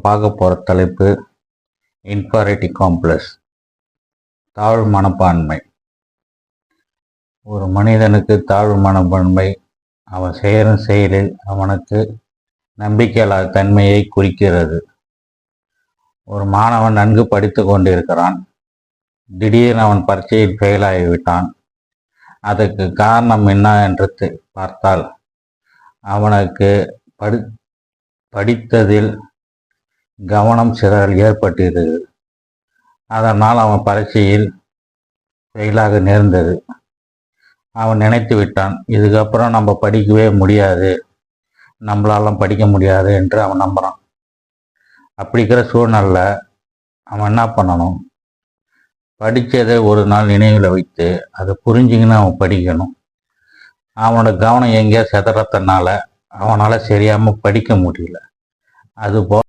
பார்க்க போகிற தலைப்பு இன்ஃபீரியாரிட்டி காம்ப்ளெக்ஸ், தாழ்வு மனப்பான்மை. ஒரு மனிதனுக்கு தாழ்வு மனப்பான்மை அவன் செய்கிற செயலில் அவனுக்கு நம்பிக்கையில்லாத தன்மையை குறிக்கிறது. ஒரு மாணவன் நன்கு படித்து கொண்டிருக்கிறான். திடீர்னு அவன் பரீட்சையில் ஃபெயிலாகிவிட்டான். அதற்கு காரணம் என்ன என்று பார்த்தால், அவனுக்கு படித்ததில் கவனம் சிதறல் ஏற்பட்டிருந்தது. அதனால் அவன் பரீட்சையில் ஃபெயிலாக நேர்ந்தது. அவன் நினைத்து விட்டான், இதுக்கப்புறம் நம்ம படிக்கவே முடியாது, நம்மளாலாம் படிக்க முடியாது என்று அவன் நம்புகிறான். அப்படிங்கிற சூழ்நிலையில் அவன் என்ன பண்ணணும், படித்ததை ஒரு நாள் நினைவில் வைத்து அதை புரிஞ்சுக்கின்னு அவன் படிக்கணும். அவனோட கவனம் எங்கேயா சிதறத்தினால அவனால் சரியாமல் படிக்க முடியல. அதுபோல்